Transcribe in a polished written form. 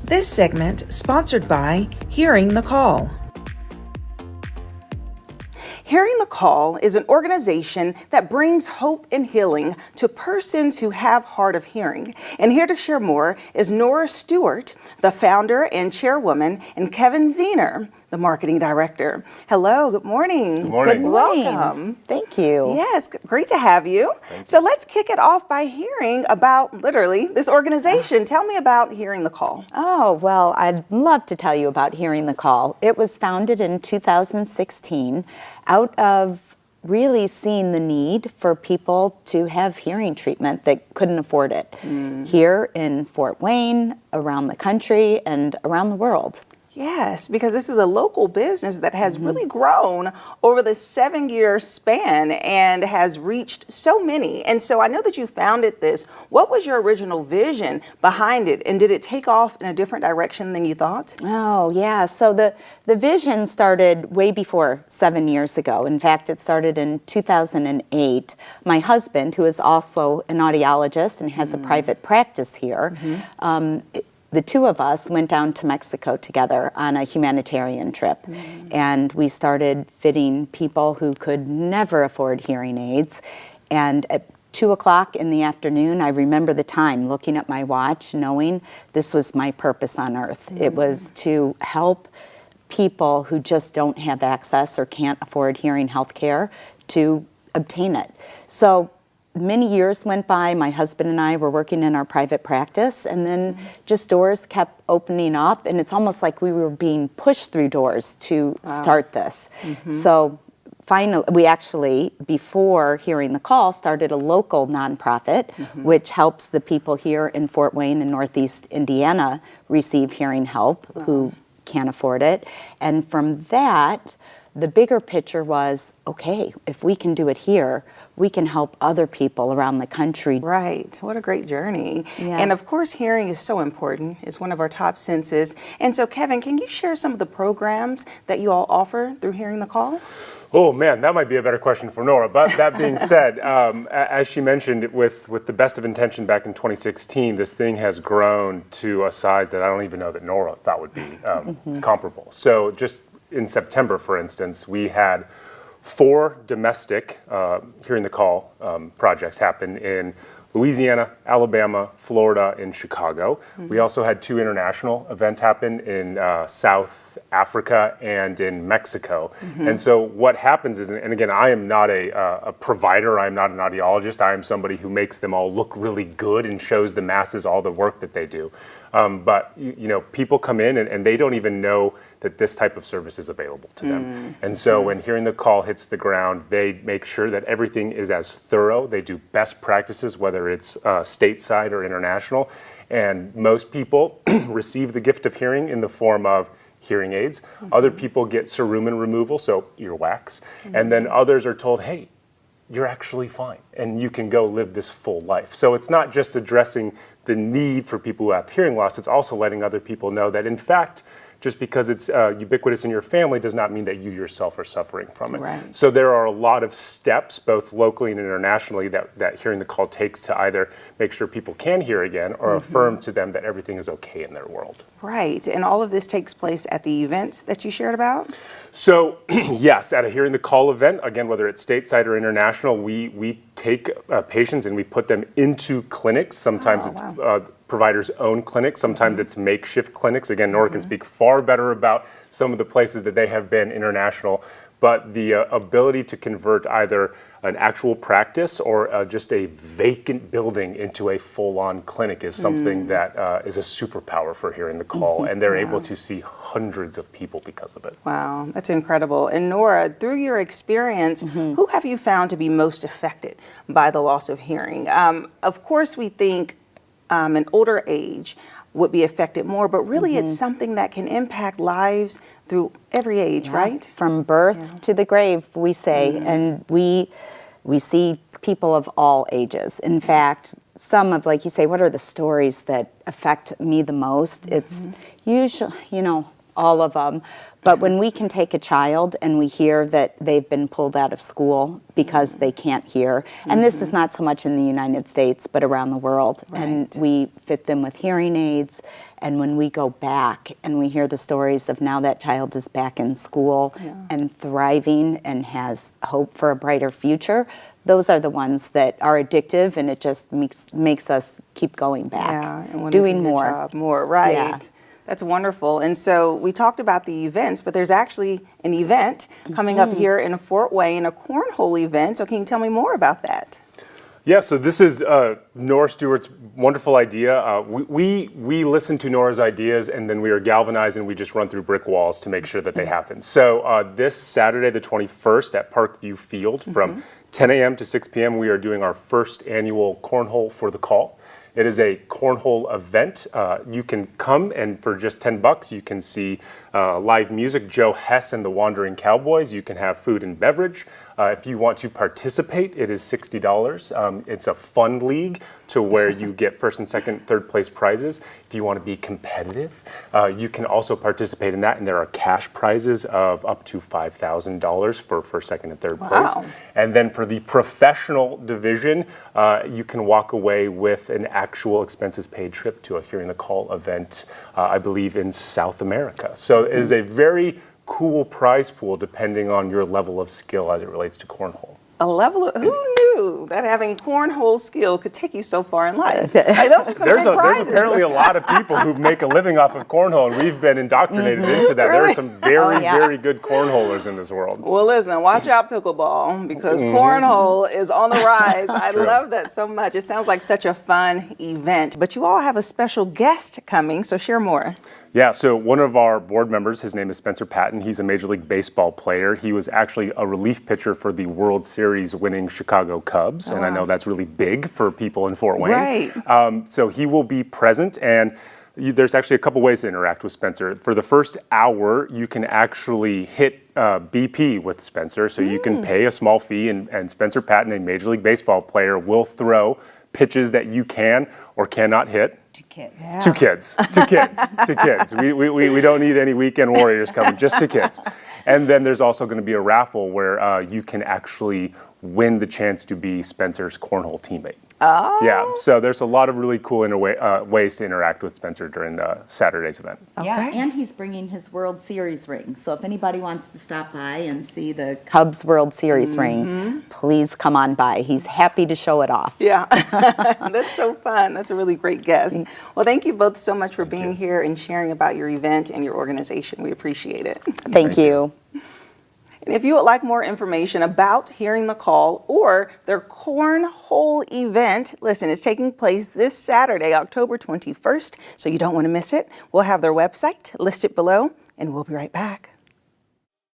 This segment sponsored by Hearing the Call. Hearing the Call is an organization that brings hope and healing to persons who have hard of hearing. And here to share more is Nora Stewart, the founder and chairwoman, and Kevin Zener, the marketing director. Hello, good morning. Good morning. Good morning. Welcome. Thank you. Yes, great to have you. So let's kick it off by hearing about literally this organization. Tell me about Hearing the Call. Oh, well, I'd love to tell you about Hearing the Call. It was founded in 2016 out of really seeing the need for people to have hearing treatment that couldn't afford it here in Fort Wayne, around the country, and around the world. Yes, because this is a local business that has really grown over the 7-year span and has reached so many. And so I know that you founded this. What was your original vision behind it? And did it take off in a different direction than you thought? Oh, yeah. So the vision started way before 7 years ago. In fact, it started in 2008. My husband, who is also an audiologist and has a private practice here, the two of us went down to Mexico together on a humanitarian trip, and we started fitting people who could never afford hearing aids. And at 2 o'clock in the afternoon, I remember the time, looking at my watch, knowing this was my purpose on earth. It was to help people who just don't have access or can't afford hearing health care to obtain it. So many years went by. My husband and I were working in our private practice, and then just doors kept opening up, and it's almost like we were being pushed through doors to start this. So finally, we actually, before Hearing the Call, started a local nonprofit, which helps the people here in Fort Wayne and Northeast Indiana receive hearing help who can't afford it. And from that, the bigger picture was, okay, if we can do it here, we can help other people around the country. Right. What a great journey. Yeah. And of course, hearing is so important. It's one of our top senses. And so, Kevin, can you share some of the programs that you all offer through Hearing the Call? Oh man, that might be a better question for Nora. But that being said, as she mentioned, with the best of intention back in 2016, this thing has grown to a size that I don't even know that Nora thought would be comparable. So just in September, for instance, we had 4 domestic Hearing the Call projects happen in Louisiana, Alabama, Florida, and Chicago. We also had 2 international events happen in South Africa and in Mexico. And so what happens is, and again, I am not a provider, I am not an audiologist, I am somebody who makes them all look really good and shows the masses all the work that they do. But you know, people come in and they don't even know that this type of service is available to them. And so when Hearing the Call hits the ground, they make sure that everything is as thorough. They do best practices, whether it's stateside or international. And most people receive the gift of hearing in the form of hearing aids. Other people get cerumen removal, so earwax. And then others are told, hey, you're actually fine and you can go live this full life. So it's not just addressing the need for people who have hearing loss, it's also letting other people know that in fact, just because it's ubiquitous in your family does not mean that you yourself are suffering from it. Right. So there are a lot of steps, both locally and internationally, that Hearing the Call takes to either make sure people can hear again or affirm to them that everything is okay in their world. Right. And all of this takes place at the events that you shared about? So yes, at a Hearing the Call event, again, whether it's stateside or international, we take patients and we put them into clinics. Sometimes it's providers' own clinics. Sometimes it's makeshift clinics. Again, Nora can speak far better about some of the places that they have been international. But the ability to convert either an actual practice or just a vacant building into a full-on clinic is something that is a superpower for Hearing the Call. And they're able to see hundreds of people because of it. Wow, that's incredible. And Nora, through your experience, who have you found to be most affected by the loss of hearing? Of course, we think an older age would be affected more, but really it's something that can impact lives through every age, right? From birth to the grave, we say, and we see people of all ages. In fact, some of, like you say, what are the stories that affect me the most? It's usually, all of them. But when we can take a child and we hear that they've been pulled out of school because they can't hear, and this is not so much in the United States, but around the world, and we fit them with hearing aids, and when we go back and we hear the stories of now that child is back in school and thriving and has hope for a brighter future, those are the ones that are addictive, and it just makes us keep going back, and wanna doing do your more. job more, right? Yeah. That's wonderful. And so we talked about the events, but there's actually an event coming up here in Fort Wayne, a cornhole event. So can you tell me more about that? Yeah, so this is Nora Stewart's wonderful idea. We listen to Nora's ideas, and then we are galvanized and we just run through brick walls to make sure that they happen. So this Saturday, the 21st at Parkview Field from 10 a.m. to 6 p.m., we are doing our first annual Cornhole for the Call. It is a cornhole event. You can come, and for just $10, you can see live music, Joe Hess and the Wandering Cowboys. You can have food and beverage. If you want to participate, it is $60. It's a fun league to where you get first and second, third place prizes. If you want to be competitive, you can also participate in that, and there are cash prizes of up to $5,000 for first, second, and third place. And then for the professional division, you can walk away with an actual expenses paid trip to a Hearing the Call event, I believe in South America. So it is a very cool prize pool depending on your level of skill as it relates to cornhole. A level of, who knew that having cornhole skill could take you so far in life? Like, those are some big prizes. There's apparently a lot of people who make a living off of cornhole, and we've been indoctrinated into that. There are some very, very good cornholers in this world. Well, listen, watch out pickleball, because cornhole is on the rise. I love that so much. It sounds like such a fun event. But you all have a special guest coming, so share more. Yeah, so one of our board members, his name is Spencer Patton. He's a Major League Baseball player. He was actually a relief pitcher for the World Series winning Chicago Cubs, and I know that's really big for people in Fort Wayne. Right. So he will be present, and there's actually a couple ways to interact with Spencer. For the first hour, you can actually hit BP with Spencer, so you can pay a small fee, and Spencer Patton, a Major League Baseball player, will throw pitches that you can or cannot hit. To kids. Yeah. To kids. We don't need any weekend warriors coming, just to kids. And then there's also going to be a raffle where you can actually win the chance to be Spencer's cornhole teammate. Oh. Yeah, so there's a lot of really cool ways to interact with Spencer during Saturday's event. Yeah, and he's bringing his World Series ring. So if anybody wants to stop by and see the Cubs World Series ring, please come on by. He's happy to show it off. Yeah, that's so fun. That's a really great guest. Well, thank you both so much for being here and sharing about your event and your organization. We appreciate it. Thank you. And if you would like more information about Hearing the Call or their Cornhole event, listen, it's taking place this Saturday, October 21st, so you don't want to miss it. We'll have their website listed below, and we'll be right back.